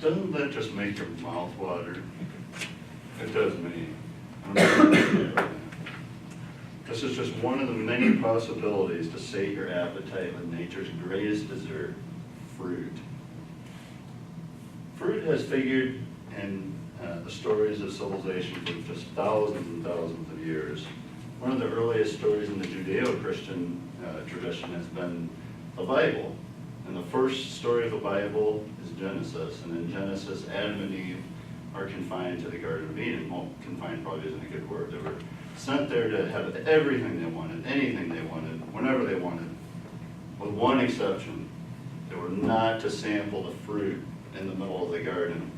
Doesn't that just make your mouth water? It does me. I don't know. This is just one of the many possibilities to sate your appetite with nature's greatest dessert, fruit. Fruit has figured in the stories of civilization for just thousands and thousands of years. One of the earliest stories in the Judeo-Christian tradition has been the Bible. And the first story of the Bible is Genesis. And in Genesis, Adam and Eve are confined to the Garden of Eden. Well, confined probably isn't a good word. They were sent there to have everything they wanted, anything they wanted, whenever they wanted, with one exception. They were not to sample the fruit in the middle of the garden.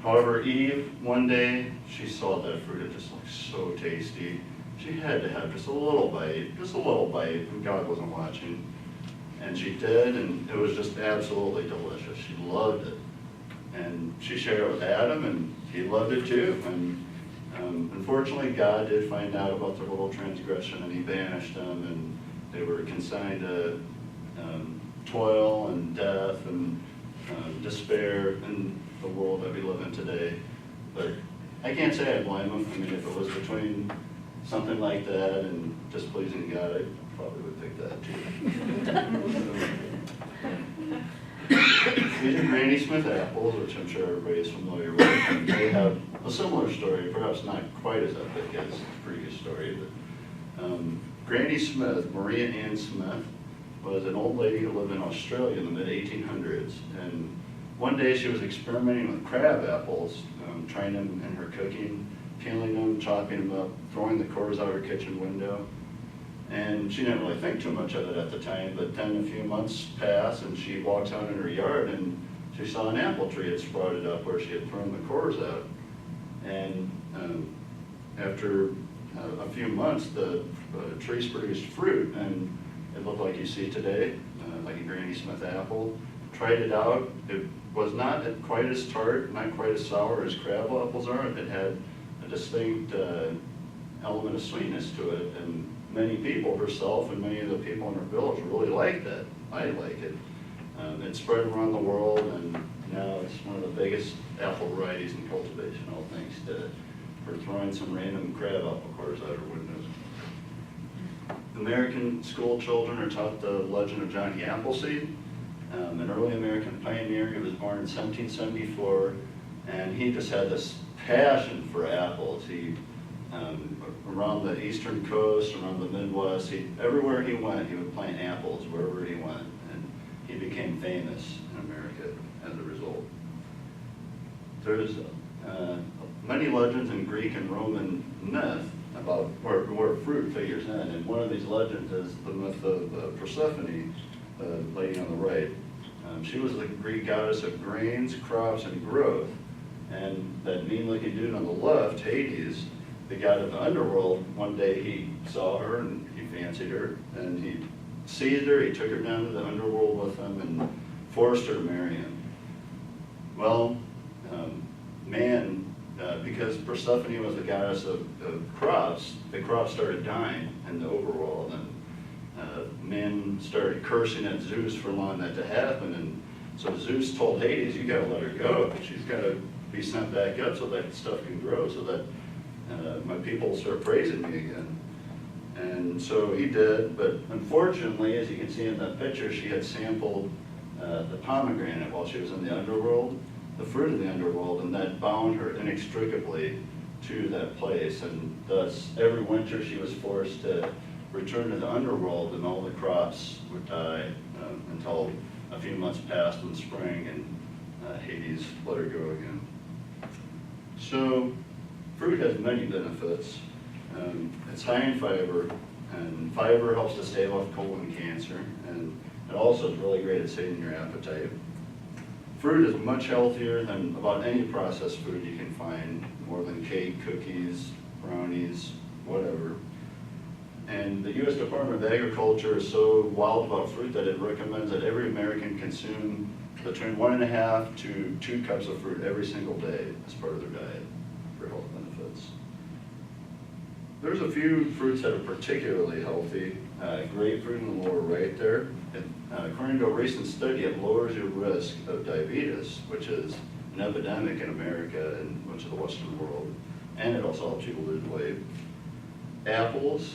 However, Eve, one day, she saw that fruit. It just looked so tasty. She had to have just a little bite, and God wasn't watching. And she did, and it was just absolutely delicious. She loved it. And she shared it with Adam, and he loved it too. And unfortunately, God did find out about their little transgression, and he banished them, and they were consigned to toil and death and despair in the world that we live in today. But I can't say I blame them. I mean, if it was between something like that and displeasing God, I probably would pick that too. These are Granny Smith apples, which I'm sure everybody is familiar with. And they have a similar story, perhaps not quite as epic as the previous story. But Granny Smith, Maria Ann Smith, was an old lady who lived in Australia in the mid-1800s. And one day she was experimenting with crab apples, trying them in her cooking, peeling them, chopping them up, throwing the cores out her kitchen window. And she didn't really think too much of it at the time, but then a few months passed and she walks out in her yard and she saw an apple tree had sprouted up where she had thrown the cores out. And after a few months, the trees produced fruit, and it looked like you see today, like a Granny Smith apple. Tried it out. It was not quite as tart, not quite as sour as crab apples are. It had a distinct element of sweetness to it, and many people, herself and many of the people in her village, really liked it. I like it. It spread around the world, and now it's one of the biggest apple varieties in cultivation, all thanks to her throwing some random crab apple cores out her windows. American school children are taught the legend of Johnny Appleseed, an early American pioneer. He was born in 1774, and he just had this passion for apples. He around the eastern coast, around the Midwest, everywhere he went, he would plant apples wherever he went, and he became famous in America as a result. There's many legends in Greek and Roman myth about where fruit figures in, and one of these legends is the myth of Persephone, the lady on the right. She was the Greek goddess of grains, crops, and growth, and that mean-looking dude on the left, Hades, the god of the underworld, one day he saw her and he fancied her, and he seized her, he took her down to the underworld with him and forced her to marry him. Well, because Persephone was the goddess of crops, the crops started dying in the overworld, and men started cursing at Zeus for allowing that to happen, and so Zeus told Hades, you gotta let her go, she's gotta be sent back up so that stuff can grow, so that my people will start praising me again. And so he did, but unfortunately, as you can see in that picture, she had sampled the pomegranate while she was in the underworld, the fruit of the underworld, and that bound her inextricably to that place. And thus, every winter she was forced to return to the underworld, and all the crops would die until a few months passed in spring, and Hades let her go again. So, fruit has many benefits. It's high in fiber, and fiber helps to stave off colon cancer, and it also is really great at sating your appetite. Fruit is much healthier than about any processed food you can find, more than cake, cookies, brownies, whatever. And the U.S. Department of Agriculture is so wild about fruit that it recommends that every American consume between 1.5 to 2 cups of fruit every single day as part of their diet for health benefits. There's a few fruits that are particularly healthy. Grapefruit in the lower right there. According to a recent study, it lowers your risk of diabetes, which is an epidemic in America and much of the Western world. And it also helps you lose weight. Apples,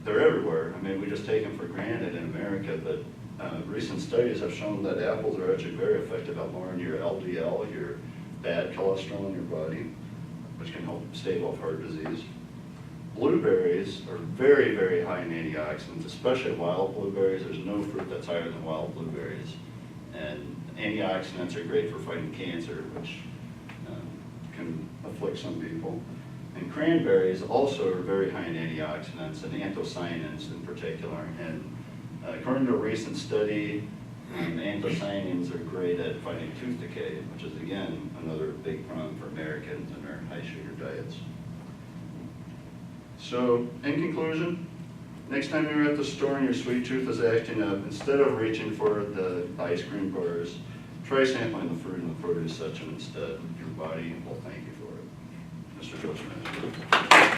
they're everywhere. I mean, we just take them for granted in America, but recent studies have shown that apples are actually very effective at lowering your LDL, your bad cholesterol in your body, which can help stave off heart disease. Blueberries are very, very high in antioxidants, especially wild blueberries. There's no fruit that's higher than wild blueberries. And antioxidants are great for fighting cancer, which can afflict some people. And cranberries also are very high in antioxidants and anthocyanins in particular. And according to a recent study, anthocyanins are great at fighting tooth decay, which is, again, another big problem for Americans and our high sugar diets. So, in conclusion, next time you're at the store and your sweet tooth is acting up, instead of reaching for the ice cream bars, try sampling the fruit in the produce section instead. Your body will thank you for it. Mr. Schultzman.